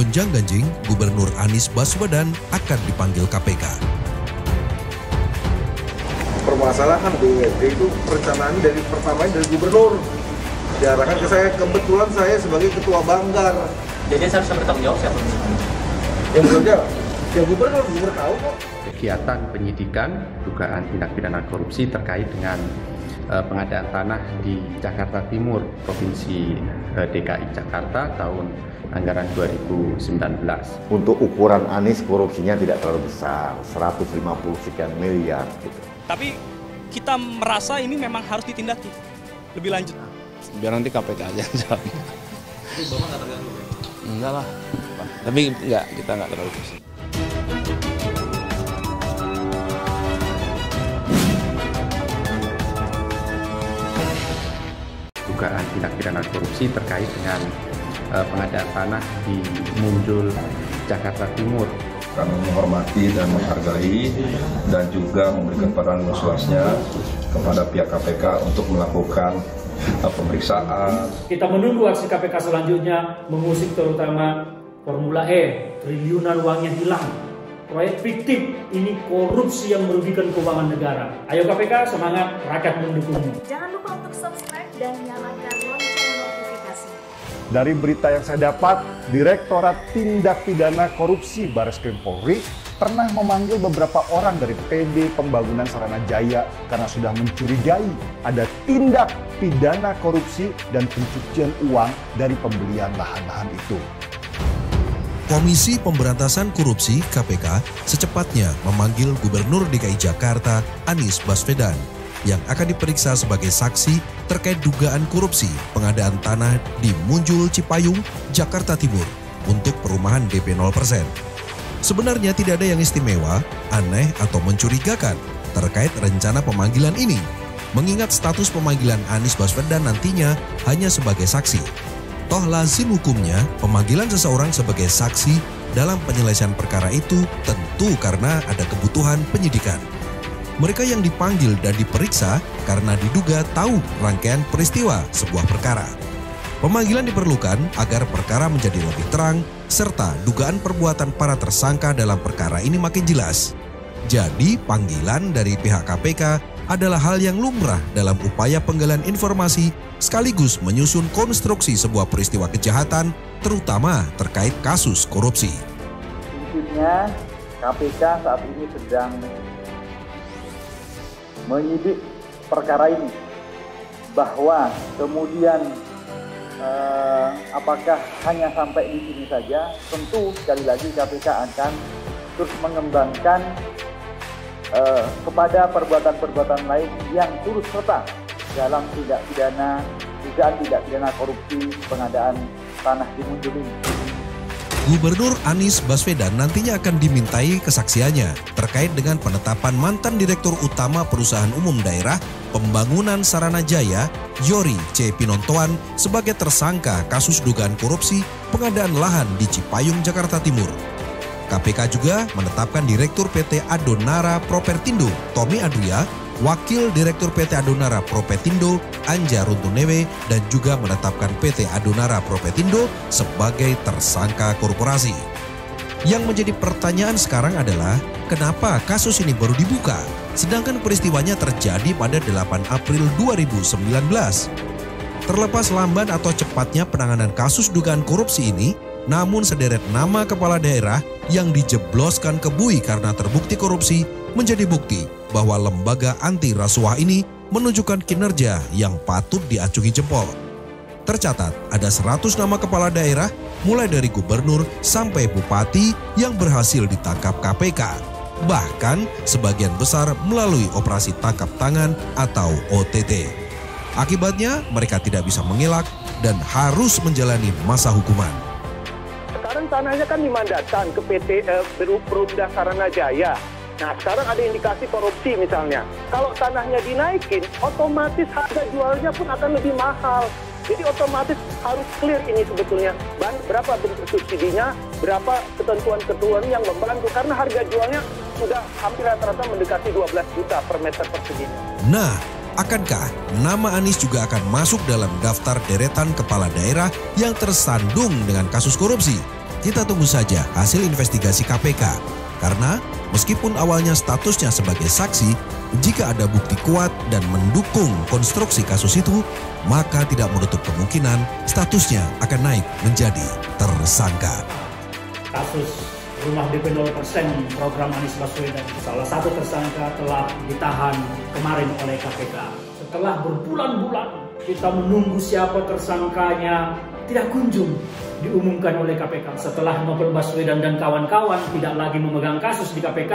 gonjang-ganjing, Gubernur Anies Baswedan akan dipanggil KPK. Permasalahan BUMD itu perencanaan dari gubernur. Diarahkan ke saya, kebetulan saya sebagai ketua Banggar. Jadi saya harus bertanggung jawab siapa? Yang bekerja, ya gubernur tahu kok. Kegiatan penyidikan dugaan tindak pidana korupsi terkait dengan pengadaan tanah di Jakarta Timur, Provinsi DKI Jakarta tahun anggaran 2019. Untuk ukuran Anies korupsinya tidak terlalu besar, 150 sekian miliar. Gitu. Tapi kita merasa ini memang harus ditindaki lebih lanjut. Biar nanti KPK aja jawab. Tapi Bapak nggak terganggu? Enggak lah. Tapi kita nggak terlalu pusing. Dugaan tindak pidana korupsi terkait dengan pengadaan tanah di Munjul, Jakarta Timur. Kami menghormati dan menghargai dan juga memberikan peran luas-luasnya kepada pihak KPK untuk melakukan pemeriksaan. Kita menunggu aksi KPK selanjutnya mengusik terutama Formula E, triliunan uangnya hilang. Proyek fiktif ini korupsi yang merugikan keuangan negara. Ayo KPK, semangat, rakyat mendukungmu. Jangan lupa untuk subscribe dan nyalakan lonceng notifikasi. Dari berita yang saya dapat, Direktorat Tindak Pidana Korupsi Bareskrim Polri pernah memanggil beberapa orang dari PD Pembangunan Sarana Jaya karena sudah mencurigai ada tindak pidana korupsi dan pencucian uang dari pembelian lahan-lahan itu. Komisi Pemberantasan Korupsi (KPK) secepatnya memanggil Gubernur DKI Jakarta Anies Baswedan yang akan diperiksa sebagai saksi terkait dugaan korupsi pengadaan tanah di Munjul, Cipayung, Jakarta Timur untuk perumahan DP 0%. Sebenarnya tidak ada yang istimewa, aneh atau mencurigakan terkait rencana pemanggilan ini, mengingat status pemanggilan Anies Baswedan nantinya hanya sebagai saksi. Toh lazim hukumnya pemanggilan seseorang sebagai saksi dalam penyelesaian perkara itu tentu karena ada kebutuhan penyidikan. Mereka yang dipanggil dan diperiksa karena diduga tahu rangkaian peristiwa sebuah perkara. Pemanggilan diperlukan agar perkara menjadi lebih terang serta dugaan perbuatan para tersangka dalam perkara ini makin jelas. Jadi panggilan dari pihak KPK adalah hal yang lumrah dalam upaya penggalian informasi sekaligus menyusun konstruksi sebuah peristiwa kejahatan terutama terkait kasus korupsi. Intinya KPK saat ini sedang menyidik perkara ini, bahwa kemudian apakah hanya sampai di sini saja, tentu sekali lagi KPK akan terus mengembangkan kepada perbuatan-perbuatan lain yang turut serta dalam dugaan tindak pidana korupsi pengadaan tanah di Munjul ini. Gubernur Anies Baswedan nantinya akan dimintai kesaksiannya terkait dengan penetapan mantan Direktur Utama Perusahaan Umum Daerah Pembangunan Sarana Jaya, Yori C. Pinontoan sebagai tersangka kasus dugaan korupsi pengadaan lahan di Cipayung, Jakarta Timur. KPK juga menetapkan Direktur PT Adonara Propertindo, Tommy Adria, Wakil Direktur PT Adonara Propertindo, Anja Runtunewe, dan juga menetapkan PT Adonara Propertindo sebagai tersangka korporasi. Yang menjadi pertanyaan sekarang adalah, kenapa kasus ini baru dibuka, sedangkan peristiwanya terjadi pada 8 April 2019? Terlepas lamban atau cepatnya penanganan kasus dugaan korupsi ini, namun sederet nama kepala daerah yang dijebloskan ke bui karena terbukti korupsi menjadi bukti bahwa lembaga anti rasuah ini menunjukkan kinerja yang patut diacungi jempol. Tercatat ada 100 nama kepala daerah mulai dari gubernur sampai bupati yang berhasil ditangkap KPK. Bahkan sebagian besar melalui operasi tangkap tangan atau OTT. Akibatnya mereka tidak bisa mengelak dan harus menjalani masa hukuman. Sekarang tanahnya kan dimandatkan ke PT Perumda Sarana Jaya. Nah, sekarang ada indikasi korupsi misalnya. Kalau tanahnya dinaikin, otomatis harga jualnya pun akan lebih mahal. Jadi otomatis harus clear ini sebetulnya. Berapa bentuk subsidinya, berapa ketentuan-ketentuan yang membantu. Karena harga jualnya sudah hampir rata-rata mendekati 12 juta per meter persegi. Nah, akankah nama Anies juga akan masuk dalam daftar deretan kepala daerah yang tersandung dengan kasus korupsi? Kita tunggu saja hasil investigasi KPK. Karena meskipun awalnya statusnya sebagai saksi, jika ada bukti kuat dan mendukung konstruksi kasus itu, maka tidak menutup kemungkinan statusnya akan naik menjadi tersangka. Kasus rumah DP 0% program Anies Baswedan, salah satu tersangka telah ditahan kemarin oleh KPK. Setelah berbulan-bulan kita menunggu siapa tersangkanya, tidak kunjung diumumkan oleh KPK. Setelah Novel Baswedan dan kawan-kawan tidak lagi memegang kasus di KPK,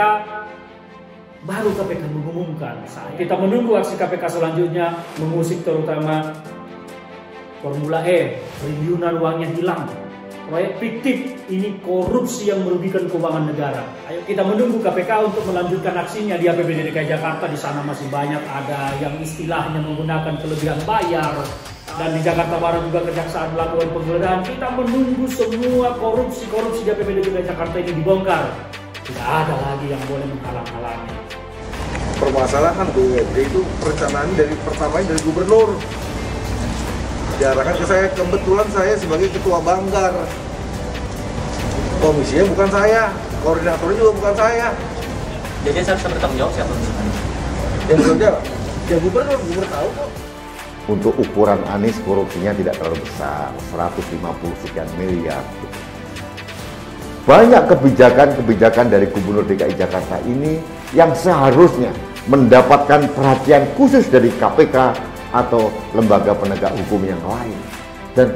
baru KPK mengumumkan. Kita menunggu aksi KPK selanjutnya, mengusik terutama Formula E, triliunan uangnya hilang. Proyek fiktif ini korupsi yang merugikan keuangan negara. Ayo kita menunggu KPK untuk melanjutkan aksinya di APBD DKI Jakarta. Di sana masih banyak ada yang istilahnya menggunakan kelebihan bayar. Dan di Jakarta Barat juga kejaksaan melakukan penggeledahan. Kita menunggu semua korupsi di APBD DKI Jakarta ini dibongkar. Tidak ada lagi yang boleh menghalang-halangi. Permasalahan BUMD itu perencanaan dari gubernur. Diarahkan ke saya, kebetulan saya sebagai ketua Banggar. Komisinya bukan saya, koordinatornya juga bukan saya. Jadi saya bisa bertanggung jawab siapa? Yang bertanggung ya gubernur tahu kok. Untuk ukuran Anies korupsinya tidak terlalu besar, 150 sekian miliar. Banyak kebijakan dari Gubernur DKI Jakarta ini yang seharusnya mendapatkan perhatian khusus dari KPK atau lembaga penegak hukum yang lain, dan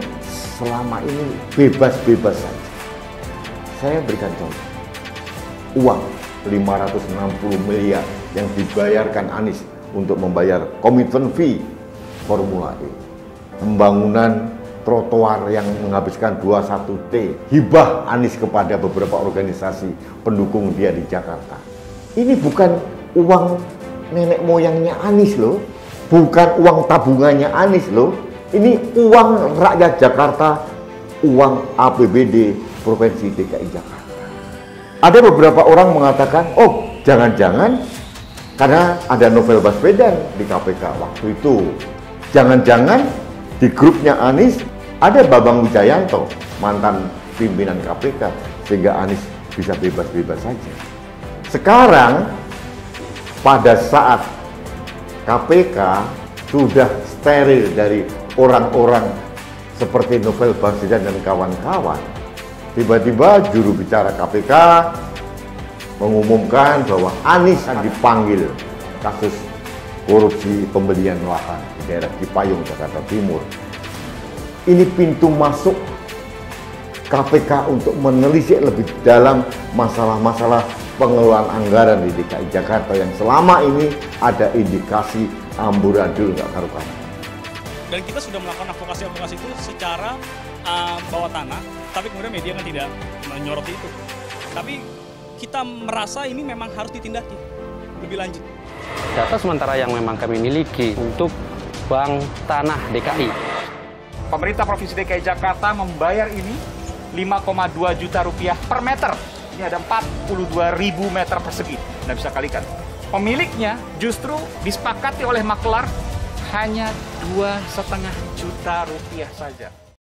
selama ini bebas-bebas saja. Saya berikan contoh, uang 560 miliar yang dibayarkan Anies untuk membayar komitmen fee Formula E, pembangunan trotoar yang menghabiskan 21T, hibah Anies kepada beberapa organisasi pendukung dia di Jakarta. Ini bukan uang nenek moyangnya Anies loh, bukan uang tabungannya Anies loh. Ini uang rakyat Jakarta, uang APBD Provinsi DKI Jakarta. Ada beberapa orang mengatakan, oh jangan-jangan karena ada Novel Baswedan di KPK waktu itu. Jangan-jangan di grupnya Anies ada Bambang Wijayanto, mantan pimpinan KPK, sehingga Anies bisa bebas-bebas saja. Sekarang pada saat KPK sudah steril dari orang-orang seperti Novel Baswedan dan kawan-kawan, tiba-tiba juru bicara KPK mengumumkan bahwa Anies akan dipanggil kasus korupsi pembelian lahan di daerah Cipayung, Jakarta Timur. Ini pintu masuk KPK untuk menelisik lebih dalam masalah-masalah pengelolaan anggaran di DKI Jakarta yang selama ini ada indikasi amburadul nggak karu-karuan. Dan kita sudah melakukan advokasi itu secara bawah tanah, tapi kemudian media kan tidak menyoroti itu. Tapi kita merasa ini memang harus ditindaki lebih lanjut. Data sementara yang memang kami miliki untuk Bank Tanah DKI. Pemerintah Provinsi DKI Jakarta membayar ini 5,2 juta rupiah per meter. Ini ada 42.000 meter persegi. Anda bisa kalikan. Pemiliknya justru disepakati oleh makelar hanya 2,5 juta rupiah saja.